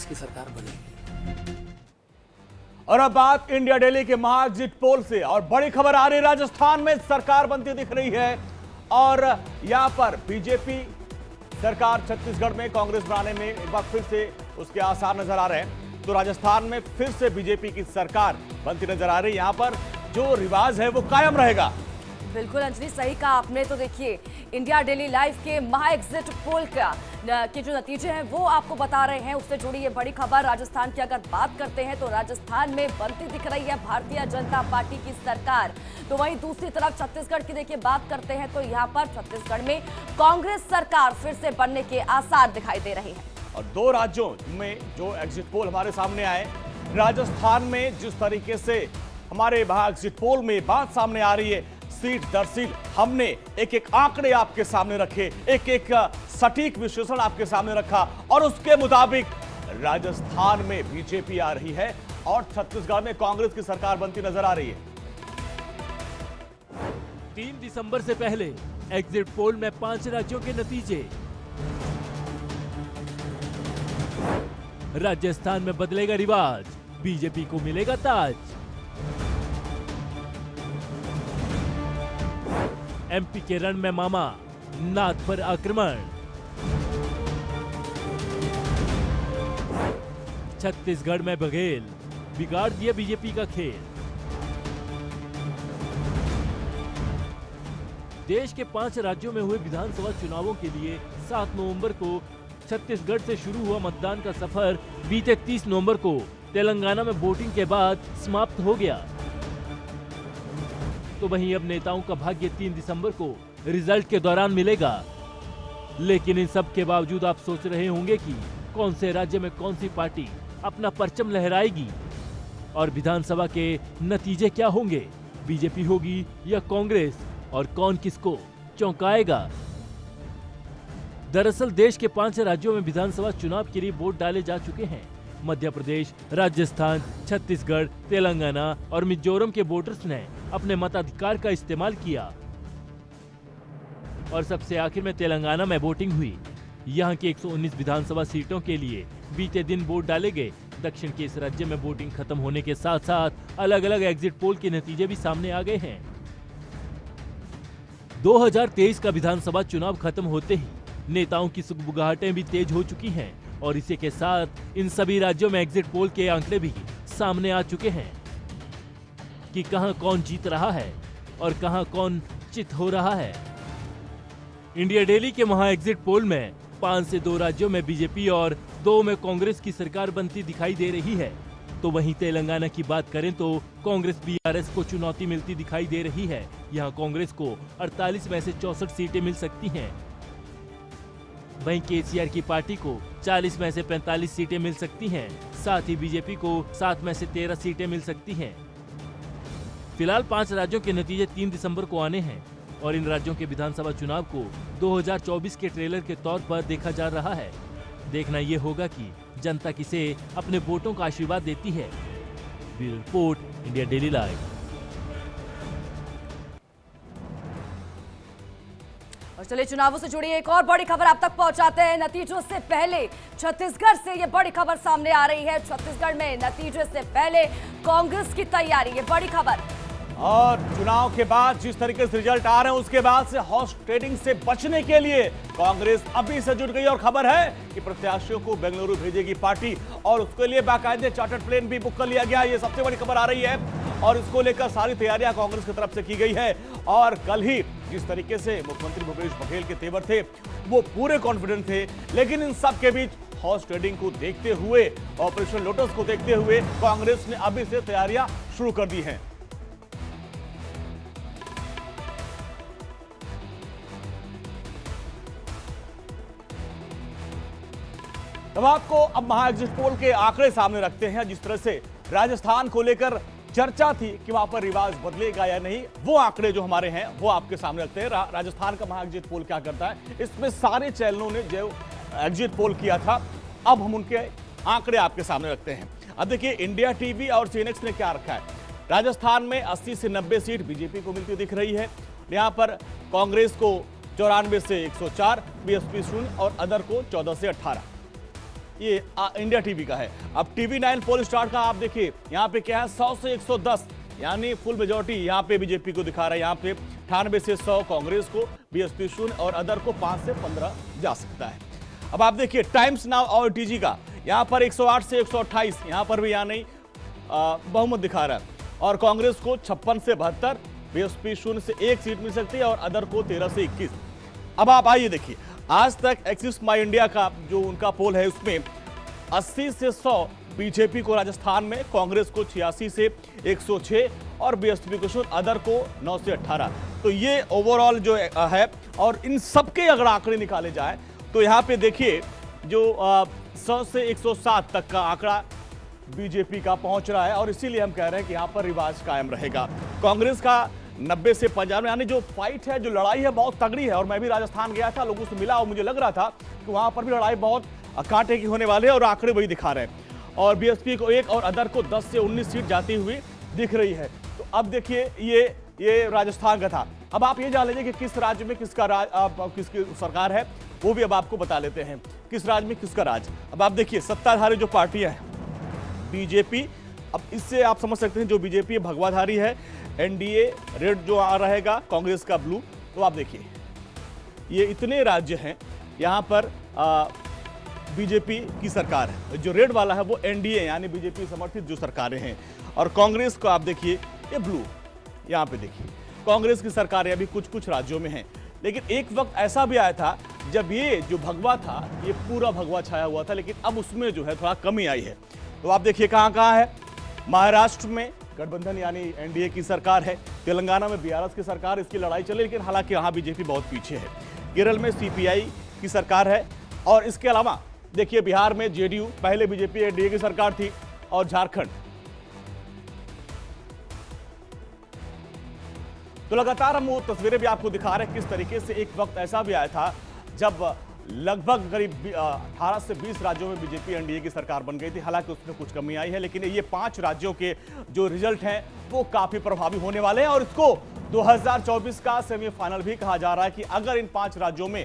की सरकार बनेगी। और अब बात इंडिया डेली के महा एग्जिट पोल से, और बड़ी खबर आ रही है, राजस्थान में सरकार बनती दिख रही है और यहां पर बीजेपी सरकार छत्तीसगढ़ में कांग्रेस बनाने में एक बार फिर से उसके आसार नजर आ रहे हैं। तो राजस्थान में फिर से बीजेपी की सरकार बनती नजर आ रही है। यहां पर जो रिवाज है वो कायम रहेगा। बिल्कुल अंजलि, सही कहा आपने। तो देखिए, इंडिया डेली लाइव के महा एग्जिट पोल के जो नतीजे हैं वो आपको बता रहे हैं। उससे जुड़ी ये बड़ी खबर राजस्थान की अगर बात करते हैं तो राजस्थान में बनती दिख रही है भारतीय जनता पार्टी की सरकार। तो वहीं दूसरी तरफ छत्तीसगढ़ की देखिए बात करते हैं तो यहाँ पर छत्तीसगढ़ में कांग्रेस सरकार फिर से बनने के आसार दिखाई दे रहे हैं। और दो राज्यों में जो एग्जिट पोल हमारे सामने आए, राजस्थान में जिस तरीके से हमारे वहां एग्जिट पोल में बात सामने आ रही है, सीट दर सीट हमने एक एक आंकड़े आपके सामने रखे, एक एक सटीक विश्लेषण आपके सामने रखा और उसके मुताबिक राजस्थान में बीजेपी आ रही है और छत्तीसगढ़ में कांग्रेस की सरकार बनती नजर आ रही है। 3 दिसंबर से पहले एग्जिट पोल में 5 राज्यों के नतीजे। राजस्थान में बदलेगा रिवाज, बीजेपी को मिलेगा ताज। एमपी के रण में मामा, नाथ पर आक्रमण। छत्तीसगढ़ में बघेल, बिगाड़ दिया बीजेपी का खेल। देश के 5 राज्यों में हुए विधानसभा चुनावों के लिए 7 नवंबर को छत्तीसगढ़ से शुरू हुआ मतदान का सफर बीते 30 नवंबर को तेलंगाना में वोटिंग के बाद समाप्त हो गया। तो वहीं अब नेताओं का भाग्य 3 दिसंबर को रिजल्ट के दौरान मिलेगा। लेकिन इन सब के बावजूद आप सोच रहे होंगे कि कौन से राज्य में कौन सी पार्टी अपना परचम लहराएगी और विधानसभा के नतीजे क्या होंगे, बीजेपी होगी या कांग्रेस, और कौन किसको चौंकाएगा। दरअसल देश के 5 राज्यों में विधानसभा चुनाव के लिए वोट डाले जा चुके हैं। मध्य प्रदेश, राजस्थान, छत्तीसगढ़, तेलंगाना और मिजोरम के वोटर्स ने अपने मताधिकार का इस्तेमाल किया और सबसे आखिर में तेलंगाना में वोटिंग हुई। यहां की 119 विधानसभा सीटों के लिए बीते दिन वोट डाले गए। दक्षिण के इस राज्य में वोटिंग खत्म होने के साथ साथ अलग अलग एग्जिट पोल के नतीजे भी सामने आ गए हैं। 2023 का विधानसभा चुनाव खत्म होते ही नेताओं की सुगबुगाहटें भी तेज हो चुकी हैं और इसी के साथ इन सभी राज्यों में एग्जिट पोल के आंकड़े भी सामने आ चुके हैं कि कहां कौन जीत रहा है और कहां कौन चित हो रहा है। इंडिया डेली के महा एग्जिट पोल में 5 से 2 राज्यों में बीजेपी और 2 में कांग्रेस की सरकार बनती दिखाई दे रही है। तो वहीं तेलंगाना की बात करें तो कांग्रेस बीआरएस को चुनौती मिलती दिखाई दे रही है। यहां कांग्रेस को 48 में से 64 सीटें मिल सकती हैं। वहीं केसीआर की पार्टी को 40 में से 45 सीटें मिल सकती हैं। साथ ही बीजेपी को 7 में से 13 सीटें मिल सकती हैं। फिलहाल 5 राज्यों के नतीजे 3 दिसंबर को आने हैं और इन राज्यों के विधानसभा चुनाव को 2024 के ट्रेलर के तौर पर देखा जा रहा है। देखना ये होगा कि जनता किसे अपने वोटों का आशीर्वाद देती है। Bureau report, India daily live. और चलिए चुनावों से जुड़ी एक और बड़ी खबर आप तक पहुंचाते हैं। नतीजों से पहले छत्तीसगढ़ से ये बड़ी खबर सामने आ रही है। छत्तीसगढ़ में नतीजे से पहले कांग्रेस की तैयारी, ये बड़ी खबर। और चुनाव के बाद जिस तरीके से रिजल्ट आ रहे हैं उसके बाद से हॉर्स ट्रेडिंग से बचने के लिए कांग्रेस अभी से जुट गई और खबर है कि प्रत्याशियों को बेंगलुरु भेजेगी पार्टी और उसके लिए बाकायदे चार्टर्ड प्लेन भी बुक कर लिया गया। ये सबसे बड़ी खबर आ रही है और इसको लेकर सारी तैयारियां कांग्रेस की तरफ से की गई है। और कल ही जिस तरीके से मुख्यमंत्री भूपेश बघेल के तेवर थे वो पूरे कॉन्फिडेंट थे, लेकिन इन सब के बीच हॉर्स ट्रेडिंग को देखते हुए, ऑपरेशन लोटस को देखते हुए कांग्रेस ने अभी से तैयारियां शुरू कर दी हैं। अब आपको अब महा एग्जिट पोल के आंकड़े सामने रखते हैं। जिस तरह से राजस्थान को लेकर चर्चा थी कि वहां पर रिवाज बदलेगा या नहीं, वो आंकड़े जो हमारे हैं वो आपके सामने रखते हैं। राजस्थान का महा एग्जिट पोल क्या करता है, इसमें सारे चैनलों ने जो एग्जिट पोल किया था, अब हम उनके आंकड़े आपके सामने रखते हैं। अब देखिए इंडिया टीवी और सीएनएक्स ने क्या रखा है। राजस्थान में 80 से 90 सीट बीजेपी को मिलती दिख रही है। यहां पर कांग्रेस को 94 से 104, बीएसपी 0 और अदर को 14 से 18। ये इंडिया टीवी का है। अब टीवी 9 पोल स्टार का आप देखिए, यहाँ पे क्या है 100 से 110 यानी फुल मेजोरिटी यहाँ पे बीजेपी को दिखा रहा है। यहाँ पे 98 से 100 कांग्रेस को, बीएसपी 0 और अदर को 5 से 15 जा सकता है। अब आप देखिए टाइम्स नाउ और टीजी का, यहाँ पर 108 से 128, यहाँ पर भी यहाँ नहीं बहुमत दिखा रहा है। और कांग्रेस को 56 से 72, बीएसपी 0 से 1 सीट मिल सकती है और अदर को 13 से 21। अब आप आइए देखिए, आज तक एक्सिस माई इंडिया का जो उनका पोल है उसमें 80 से 100 बीजेपी को राजस्थान में, कांग्रेस को 86 से 106 और बीएसपी को 0, अदर को 9 से 18। तो ये ओवरऑल जो है, और इन सबके अगर आंकड़े निकाले जाए तो यहाँ पे देखिए जो 100 से 107 तक का आंकड़ा बीजेपी का पहुंच रहा है और इसीलिए हम कह रहे हैं कि यहाँ पर रिवाज कायम रहेगा। कांग्रेस का 90 से 95, यानी जो फाइट है, जो लड़ाई है, बहुत तगड़ी है। और मैं भी राजस्थान गया था, लोगों से मिला और मुझे लग रहा था कि वहां पर भी लड़ाई बहुत कांटे की होने वाली है और आंकड़े वही दिखा रहे हैं। और बीएसपी को 1 और अदर को 10 से 19 सीट जाती हुई दिख रही है। तो अब देखिए ये राजस्थान का था। अब आप ये जान लीजिए कि किस राज्य में किसकी सरकार है, वो भी अब आपको बता लेते हैं किस राज्य में किसका राज। अब आप देखिए सत्ताधारी जो पार्टियां हैं, बीजेपी, अब इससे आप समझ सकते हैं जो बीजेपी भगवाधारी है, एनडीए रेड जो आ रहेगा, कांग्रेस का ब्लू। तो आप देखिए ये इतने राज्य हैं, यहाँ पर बीजेपी की सरकार है। जो रेड वाला है वो एनडीए यानी बीजेपी समर्थित जो सरकारें हैं। और कांग्रेस को आप देखिए ये ब्लू, यहाँ पे देखिए कांग्रेस की सरकारें अभी कुछ कुछ राज्यों में हैं। लेकिन एक वक्त ऐसा भी आया था जब ये जो भगवा था, ये पूरा भगवा छाया हुआ था, लेकिन अब उसमें जो है थोड़ा कमी आई है। तो आप देखिए कहाँ है, महाराष्ट्र में गठबंधन यानी एनडीए की सरकार है, तेलंगाना में बीआरएस की सरकार, इसकी लड़ाई चले, लेकिन हालांकि यहाँ बीजेपी बहुत पीछे है। केरल में सीपीआई की सरकार है और इसके अलावा देखिए बिहार में जेडीयू, पहले बीजेपी एनडीए की सरकार थी, और झारखंड। तो लगातार हम वो तस्वीरें भी आपको दिखा रहे हैं किस तरीके से एक वक्त ऐसा भी आया था जब लगभग करीब 18 से 20 राज्यों में बीजेपी एनडीए की सरकार बन गई थी। हालांकि उसमें कुछ कमी आई है, लेकिन ये 5 राज्यों के जो रिजल्ट हैं वो काफी प्रभावी होने वाले हैं और इसको 2024 का सेमीफाइनल भी कहा जा रहा है कि अगर इन 5 राज्यों में